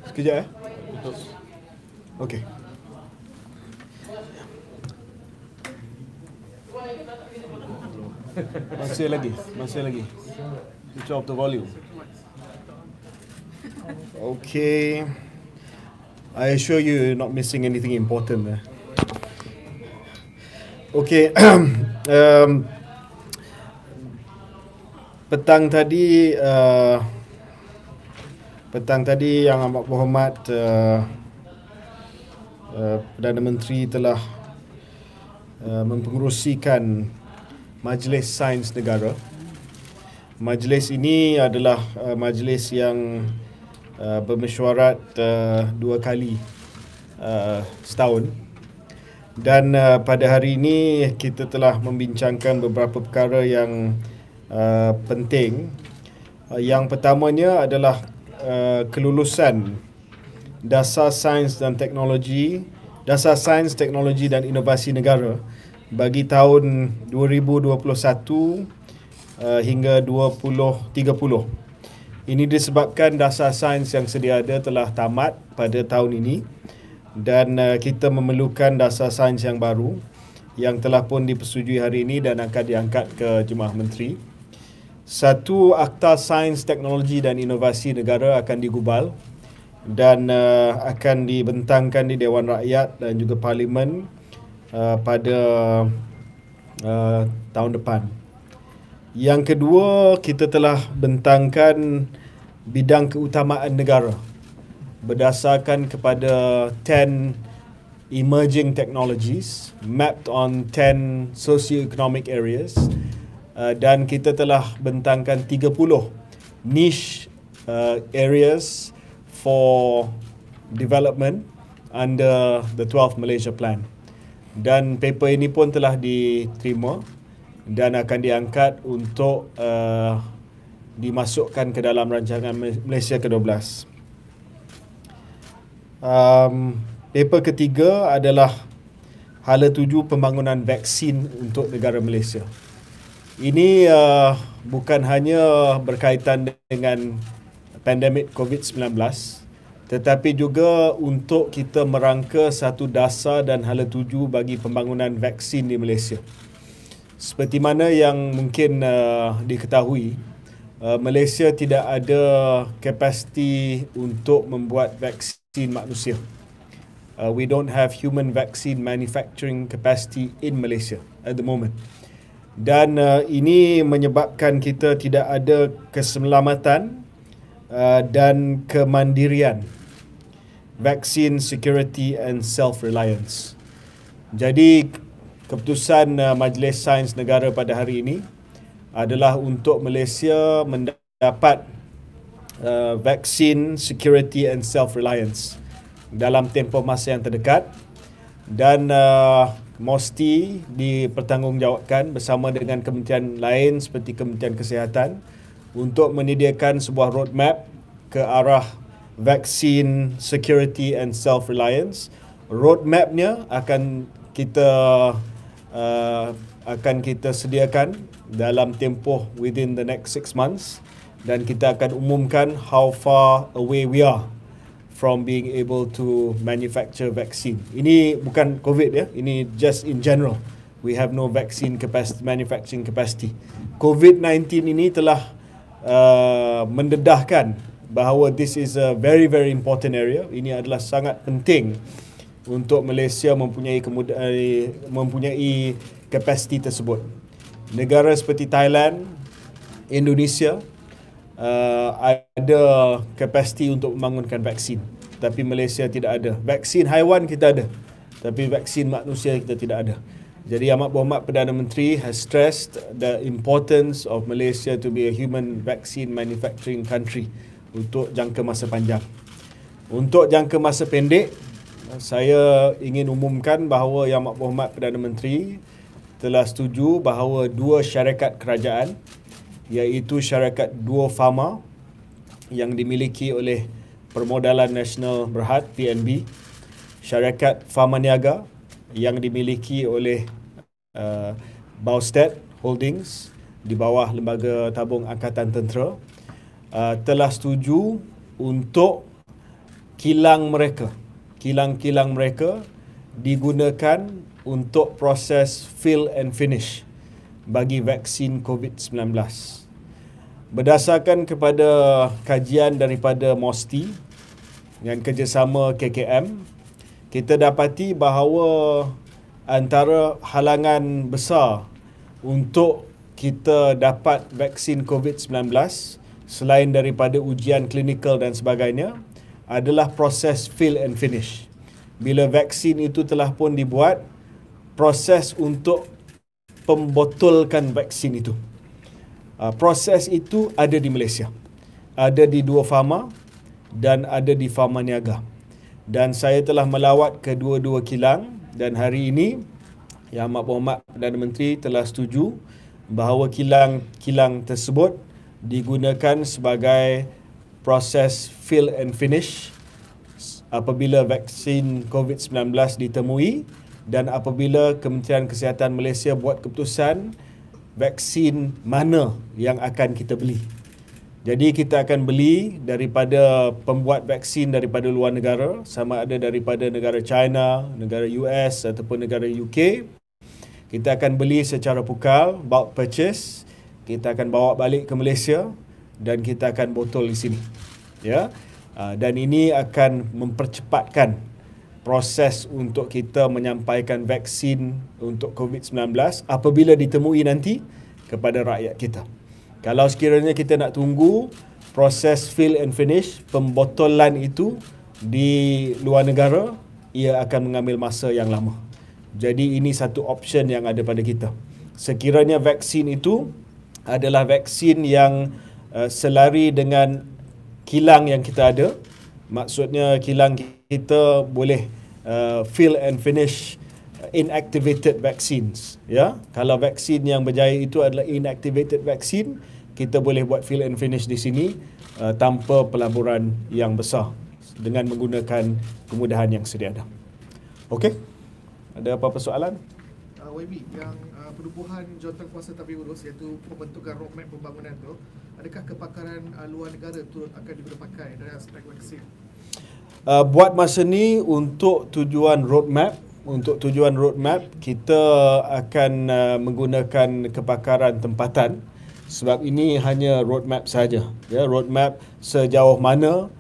Sekejap Okey. Masih lagi. Switch off the volume. Okay. I assure you you're not missing anything important there. Okay. Petang tadi Yang Amat Berhormat Perdana Menteri telah mempengerusikan Majlis Sains Negara. Majlis ini adalah majlis yang bermesyuarat 2 kali setahun. Dan pada hari ini kita telah membincangkan beberapa perkara yang penting. Yang pertamanya adalah kelulusan Dasar Sains, Teknologi dan Inovasi Negara bagi tahun 2021 hingga 2030. Ini disebabkan dasar sains yang sedia ada telah tamat pada tahun ini dan kita memerlukan dasar sains yang baru yang telah pun dipersetujui hari ini dan akan diangkat ke Jemaah Menteri. Satu Akta Sains, Teknologi dan Inovasi Negara akan digubal dan akan dibentangkan di Dewan Rakyat dan juga Parlimen pada tahun depan. Yang kedua, kita telah bentangkan bidang keutamaan negara berdasarkan kepada 10 emerging technologies mapped on 10 socio-economic areas dan kita telah bentangkan 30 niche areas for development under the 12th Malaysia Plan. Dan paper ini pun telah diterima dan akan diangkat untuk dimasukkan ke dalam rancangan Malaysia ke-12. Paper ketiga adalah hala tuju pembangunan vaksin untuk negara Malaysia. Ini bukan hanya berkaitan dengan pandemik COVID-19 tetapi juga untuk kita merangka satu dasar dan hala tuju bagi pembangunan vaksin di Malaysia. Seperti mana yang mungkin diketahui, Malaysia tidak ada kapasiti untuk membuat vaksin manusia. We don't have human vaccine manufacturing capacity in Malaysia at the moment. Dan ini menyebabkan kita tidak ada keselamatan dan kemandirian, vaccine security and self-reliance. Jadi keputusan Majlis Sains Negara pada hari ini adalah untuk Malaysia mendapat vaccine security and self-reliance dalam tempoh masa yang terdekat dan mesti dipertanggungjawabkan bersama dengan kementerian lain seperti Kementerian Kesihatan untuk menyediakan sebuah roadmap ke arah vaccine security and self-reliance. Roadmapnya akan kita sediakan dalam tempoh within the next 6 months dan kita akan umumkan how far away we are from being able to manufacture vaccine. Ini bukan COVID ya, ini just in general. We have no vaccine capacity, manufacturing capacity. COVID-19 ini telah mendedahkan bahawa this is a very very important area. Ini adalah sangat penting untuk Malaysia mempunyai kapasiti tersebut. Negara seperti Thailand, Indonesia ada kapasiti untuk membangunkan vaksin, tapi Malaysia tidak ada. Vaksin haiwan kita ada, tapi vaksin manusia kita tidak ada. Jadi Amat Berhormat Perdana Menteri has stressed the importance of Malaysia to be a human vaccine manufacturing country untuk jangka masa panjang. Untuk jangka masa pendek, saya ingin umumkan bahawa Yang Amat Berhormat Perdana Menteri telah setuju bahawa dua syarikat kerajaan, iaitu syarikat Duo Pharma yang dimiliki oleh Permodalan Nasional Berhad PNB, syarikat Pharma Niaga yang dimiliki oleh Baustat Holdings di bawah Lembaga Tabung Angkatan Tentera, telah setuju untuk kilang mereka digunakan untuk proses fill and finish bagi vaksin COVID-19. Berdasarkan kepada kajian daripada MOSTI dengan kerjasama KKM, kita dapati bahawa antara halangan besar untuk kita dapat vaksin COVID-19 selain daripada ujian klinikal dan sebagainya adalah proses fill and finish. Bila vaksin itu telah pun dibuat, proses untuk pembotolkan vaksin itu. Proses itu ada di Malaysia. Ada di Duo Pharma dan ada di Pharma Niaga. Dan saya telah melawat kedua-dua kilang, dan hari ini Yang Amat Berhormat Perdana Menteri telah setuju bahawa kilang tersebut digunakan sebagai proses fill and finish apabila vaksin COVID-19 ditemui dan apabila Kementerian Kesihatan Malaysia buat keputusan vaksin mana yang akan kita beli. Jadi kita akan beli daripada pembuat vaksin daripada luar negara, sama ada daripada negara China, negara US ataupun negara UK. Kita akan beli secara pukal, bulk purchase. Kita akan bawa balik ke Malaysia dan kita akan botol di sini. Ya. Dan ini akan mempercepatkan proses untuk kita menyampaikan vaksin untuk COVID-19 apabila ditemui nanti kepada rakyat kita. Kalau sekiranya kita nak tunggu proses fill and finish, pembotolan itu di luar negara, ia akan mengambil masa yang lama. Jadi ini satu option yang ada pada kita. Sekiranya vaksin itu adalah vaksin yang selari dengan kilang yang kita ada, maksudnya kilang kita boleh fill and finish inactivated vaccines, ya. Kalau vaksin yang berjaya itu adalah inactivated vaccine, kita boleh buat fill and finish di sini tanpa pelaburan yang besar dengan menggunakan kemudahan yang sedia ada. Okey. Ada apa-apa soalan? YB, yang penubuhan jawatankuasa tabir urus iaitu pembentukan roadmap pembangunan tu, adakah kepakaran luar negara turut akan digunakan pakai dari aspek vaksin? Buat masa ni untuk tujuan roadmap, kita akan menggunakan kepakaran tempatan, sebab ini hanya roadmap saja. Ya, roadmap sejauh mana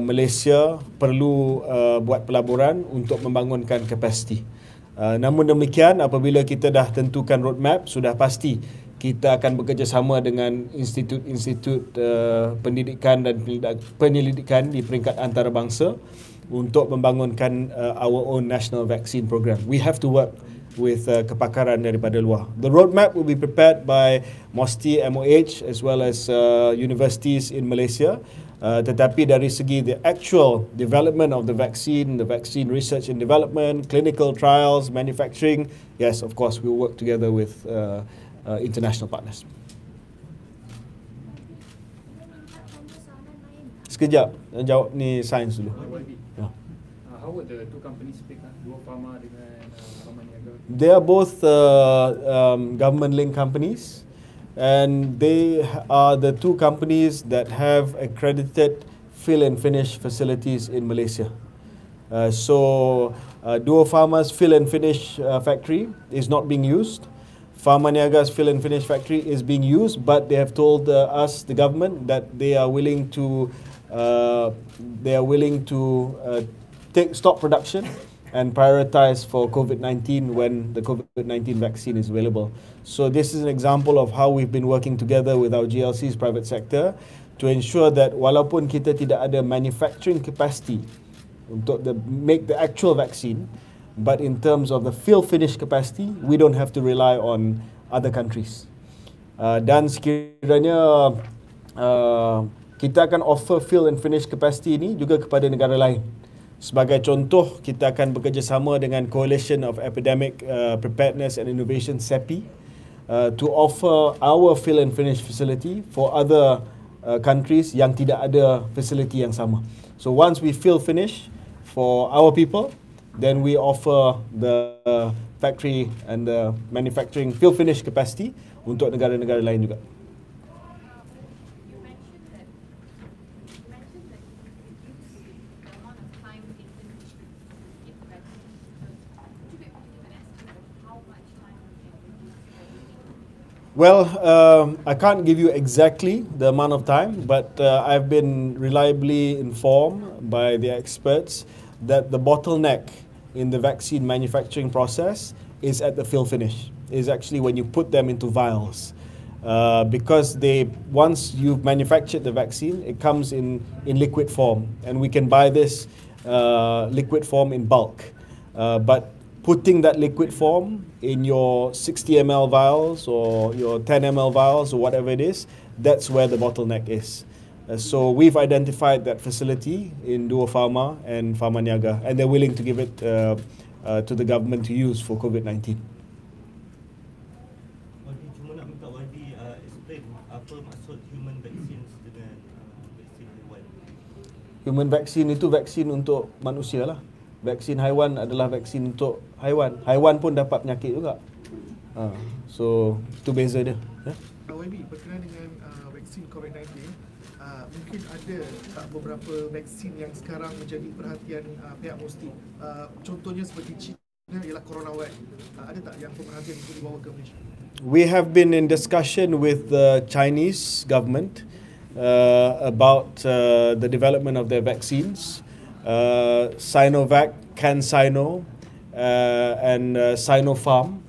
Malaysia perlu buat pelaburan untuk membangunkan kapasiti. Namun demikian, apabila kita dah tentukan roadmap, sudah pasti kita akan bekerjasama dengan institut-institut pendidikan dan penyelidikan di peringkat antarabangsa untuk membangunkan our own national vaccine program. We have to work with kepakaran daripada luar. The roadmap will be prepared by MOSTI, MOH as well as universities in Malaysia. Tetapi dari segi the actual development of the vaccine research and development, clinical trials, manufacturing, yes, of course, we'll work together with international partners. Sekejap, jawab ni sains dulu. How would the two companies speak? Duo Pharma dengan Pharma Niaga? They are both government-linked companies, and they are the two companies that have accredited fill and finish facilities in Malaysia. Duo Pharma's fill and finish factory is not being used. Pharmaniaga's fill and finish factory is being used, but they have told us, the government, that they are willing to stop production and prioritize for COVID-19 when the COVID-19 vaccine is available. So this is an example of how we've been working together with our GLC's private sector to ensure that walaupun kita tidak ada manufacturing capacity untuk make the actual vaccine, but in terms of the fill finish capacity, we don't have to rely on other countries. Dan sekiranya kita akan offer fill and finish capacity ini juga kepada negara lain. Sebagai contoh, kita akan bekerjasama dengan Coalition of Epidemic Preparedness and Innovation (CEPI) to offer our fill and finish facility for other countries yang tidak ada facility yang sama. So once we fill finish for our people, then we offer the factory and the manufacturing fill finish capacity untuk negara-negara lain juga. Well, I can't give you exactly the amount of time, but I've been reliably informed by the experts that the bottleneck in the vaccine manufacturing process is at the fill finish. Is actually when you put them into vials, because once you've manufactured the vaccine, it comes in liquid form, and we can buy this liquid form in bulk. But putting that liquid form in your 60 ml vials or your 10 ml vials or whatever it is, that's where the bottleneck is. So we've identified that facility in Duo Pharma and Pharmaniaga, and they're willing to give it to the government to use for COVID-19. Wadi, cuma nak minta Wadi explain apa maksud human vaccines dengan vaksin haiwan. Human vaccine itu vaksin untuk manusia lah. Vaksin haiwan adalah vaksin untuk haiwan. Haiwan pun dapat penyakit juga. So itu beza dia. YB, berkenaan dengan vaksin COVID-19, mungkin ada beberapa vaksin yang sekarang menjadi perhatian pihak musti. Contohnya seperti China ialah CoronaVac. Ada tak yang perhatian untuk dibawa ke Malaysia? We have been in discussion with the Chinese government about the development of their vaccines. Sinovac, CanSino, and Sinopharm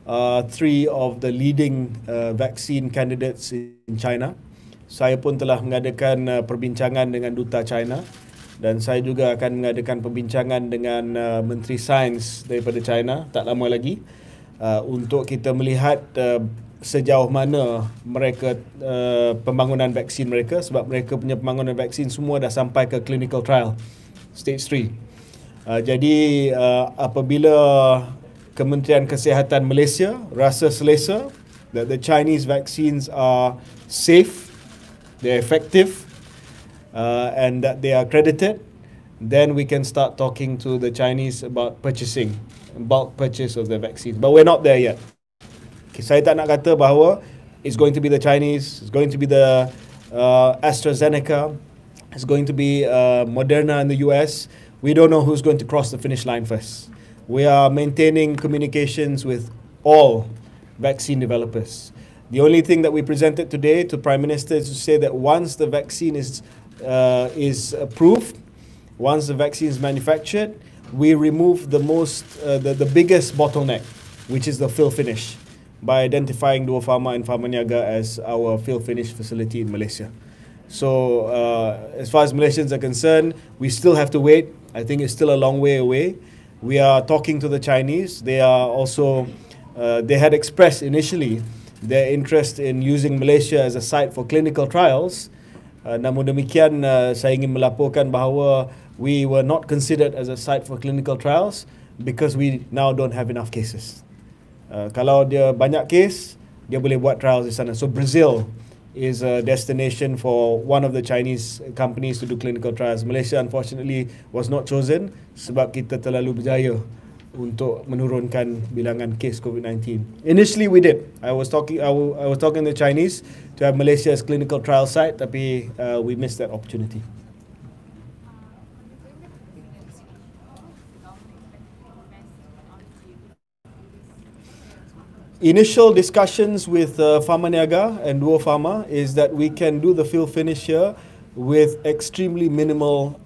are three of the leading vaccine candidates in China. Saya pun telah mengadakan perbincangan dengan Duta China, dan saya juga akan mengadakan perbincangan dengan Menteri Sains daripada China tak lama lagi untuk kita melihat sejauh mana mereka pembangunan vaksin mereka, sebab mereka punya pembangunan vaksin semua dah sampai ke clinical trial stage 3. Jadi apabila Kementerian Kesihatan Malaysia rasa selesa that the Chinese vaccines are safe, they're effective, and that they are accredited, then we can start talking to the Chinese about purchasing, bulk purchase of the vaccines. But we're not there yet. Okay, saya tak nak kata bahawa it's going to be the Chinese, it's going to be the AstraZeneca, it's going to be Moderna in the US. We don't know who's going to cross the finish line first. We are maintaining communications with all vaccine developers. The only thing that we presented today to Prime Minister is to say that once the vaccine is approved, once the vaccine is manufactured, we remove the biggest bottleneck, which is the fill finish, by identifying Duo Pharma and Pharmaniaga as our fill finish facility in Malaysia. So as far as Malaysians are concerned, we still have to wait. I think it's still a long way away. We are talking to the Chinese. They are also, they had expressed initially their interest in using Malaysia as a site for clinical trials. Namun demikian, saya ingin melaporkan bahawa we were not considered as a site for clinical trials because we now don't have enough cases. Kalau dia banyak case, dia boleh buat trials di sana. So Brazil is a destination for one of the Chinese companies to do clinical trials. Malaysia unfortunately was not chosen sebab kita terlalu berjaya untuk menurunkan bilangan kes COVID-19. Initially we did. I was talking to the Chinese to have Malaysia as clinical trial site, tapi we missed that opportunity. Initial discussions with Pharma Niaga and Duo Pharma is that we can do the fill finish here with extremely minimal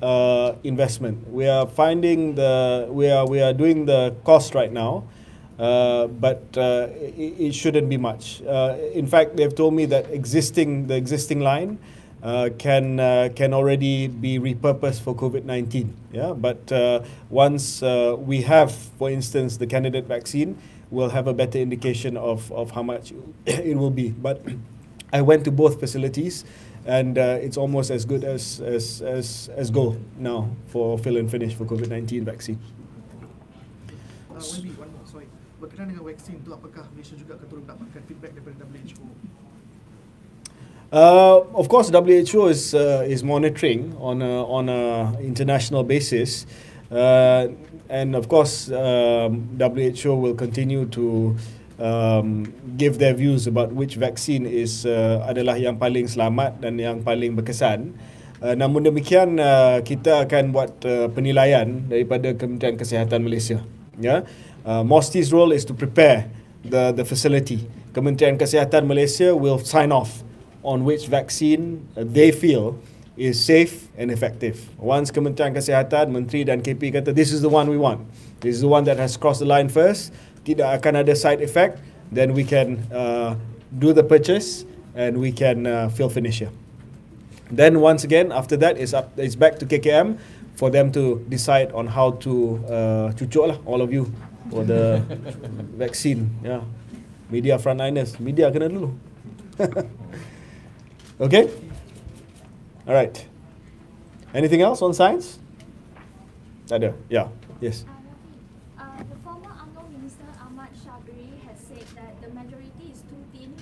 investment. We are finding we are doing the cost right now, but it shouldn't be much. In fact, they've told me that the existing line can already be repurposed for COVID-19. Yeah, but once we have, for instance, the candidate vaccine, we'll have a better indication of how much it will be. But I went to both facilities, and it's almost as good as gold now for fill and finish for COVID-19 vaccine. Maybe one more, sorry. Berkenaan dengan vaksin tu, apakah Malaysia juga akan turut mendapatkan feedback daripada WHO? Of course, WHO is monitoring on a international basis, and of course, WHO will continue to give their views about which vaccine adalah yang paling selamat dan yang paling berkesan. Namun demikian, kita akan buat penilaian daripada Kementerian Kesihatan Malaysia. Yeah, MOSTI's role is to prepare the facility. Kementerian Kesihatan Malaysia will sign off on which vaccine they feel is safe and effective. Once Kementerian Kesihatan, Menteri dan KP kata this is the one we want, this is the one that has crossed the line first, tidak akan ada side effect, then we can do the purchase and we can fill finish here. Then once again, after that, it's back to KKM for them to decide on how to cucuk lah, all of you, for the vaccine. Yeah, media frontliners, media kena dulu. Okay? All right. Anything else on science? Ada. Yeah. Yes. The former UMNO Minister Ahmad Shahri has said that the majority is too thin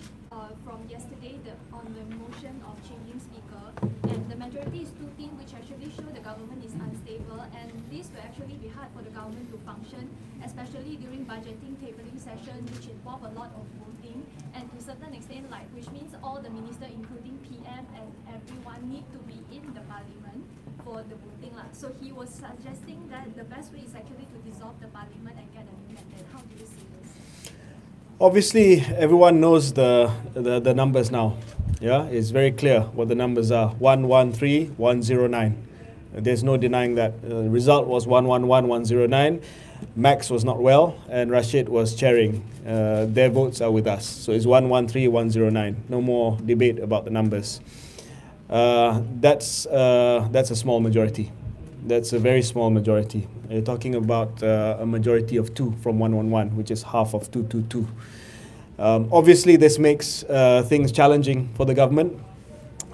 from yesterday on the motion of changing speaker, and the majority is too thin, which actually show the government is unstable, and this will actually be hard for the government to function, especially during budgeting tabling session, which involve a lot of voting, and to a certain extent, which means all the minister, including PM and everyone, need to be in the parliament for the voting. So he was suggesting that the best way is actually to dissolve the parliament and get a new mandate. How do you see this? Obviously, everyone knows the numbers now. Yeah, it's very clear what the numbers are. 113, 109. There's no denying that. The result was 111, 109. Max was not well, and Rashid was chairing. Their votes are with us. So it's 113, 109. No more debate about the numbers. That's a small majority. That's a very small majority. You're talking about a majority of 2 from 111, which is half of 222. Obviously, this makes things challenging for the government.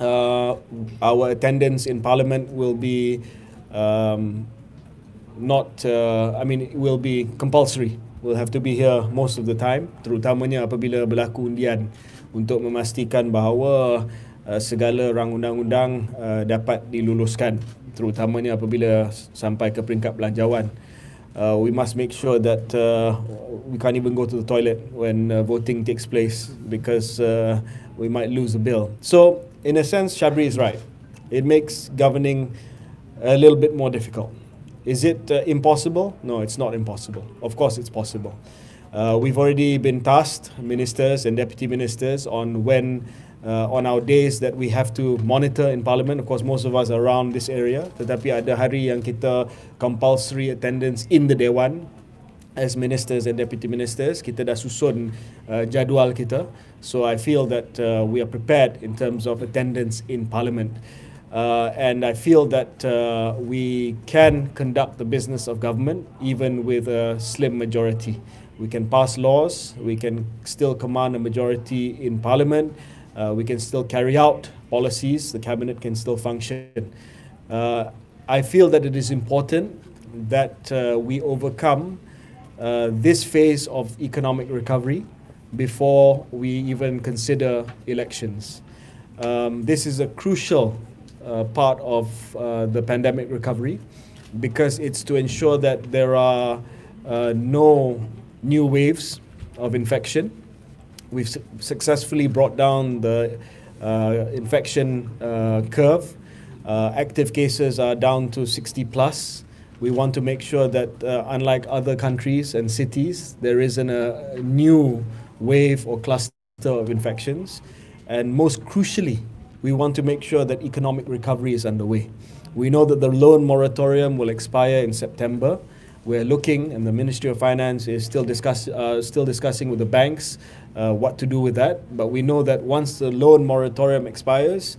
Our attendance in Parliament will be will be compulsory. We'll have to be here most of the time, terutamanya apabila berlaku undian, untuk memastikan bahawa segala rang undang-undang dapat diluluskan, terutamanya apabila sampai ke peringkat belanjawan. We must make sure that we can't even go to the toilet when voting takes place, because we might lose the bill. So, in a sense, Shabri is right. It makes governing a little bit more difficult. Is it impossible? No, it's not impossible. Of course, it's possible. We've already been tasked, ministers and deputy ministers, on our days that we have to monitor in Parliament. Of course, most of us are around this area. Tetapi ada hari yang kita compulsory attendance in the Dewan as ministers and deputy ministers. Kita dah susun jadual kita. So I feel that we are prepared in terms of attendance in Parliament. And I feel that we can conduct the business of government even with a slim majority. We can pass laws, we can still command a majority in Parliament, we can still carry out policies, the cabinet can still function. I feel that it is important that we overcome this phase of economic recovery before we even consider elections. This is a crucial part of the pandemic recovery, because it's to ensure that there are no new waves of infection. We've successfully brought down the infection curve. Active cases are down to 60 plus. We want to make sure that unlike other countries and cities, there isn't a new wave or cluster of infections. And most crucially, we want to make sure that economic recovery is underway. We know that the loan moratorium will expire in September. We're looking, and the Ministry of Finance is still discussing with the banks what to do with that. But we know that once the loan moratorium expires,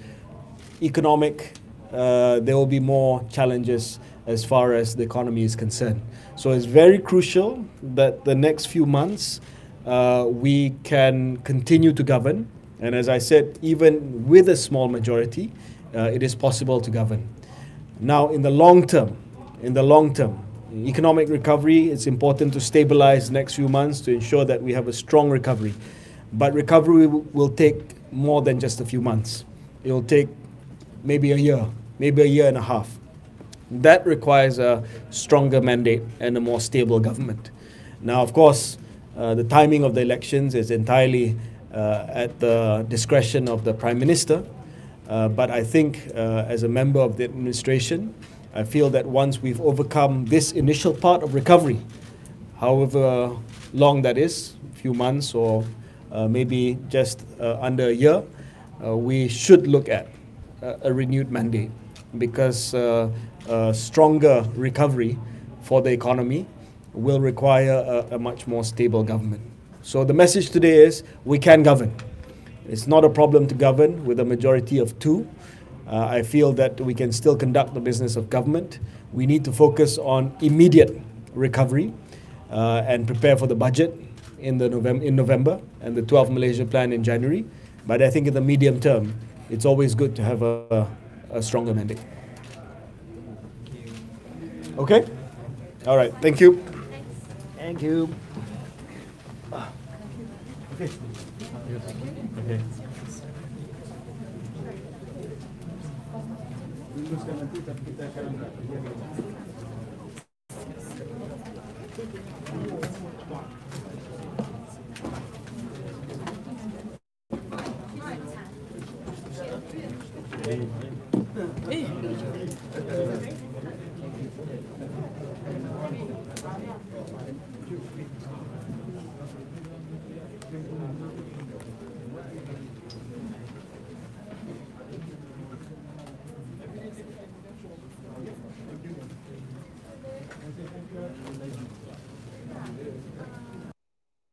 there will be more challenges as far as the economy is concerned. So it's very crucial that the next few months we can continue to govern. And as I said, even with a small majority, it is possible to govern. Now, in the long term, economic recovery, it's important to stabilize the next few months to ensure that we have a strong recovery. But recovery will take more than just a few months. It will take maybe a year and a half. That requires a stronger mandate and a more stable government. Now, of course, the timing of the elections is entirely at the discretion of the Prime Minister. But I think as a member of the administration, I feel that once we've overcome this initial part of recovery, however long that is, a few months or maybe just under a year, we should look at a renewed mandate, because a stronger recovery for the economy will require a much more stable government. So the message today is we can govern. It's not a problem to govern with a majority of 2. I feel that we can still conduct the business of government. We need to focus on immediate recovery and prepare for the budget in November and the 12th Malaysia Plan in January. But I think in the medium term, it's always good to have a stronger mandate. Okay? All right. Thank you. Thank you. Okay. Okay. Luluskan nanti, tapi kita akan angkat lagi.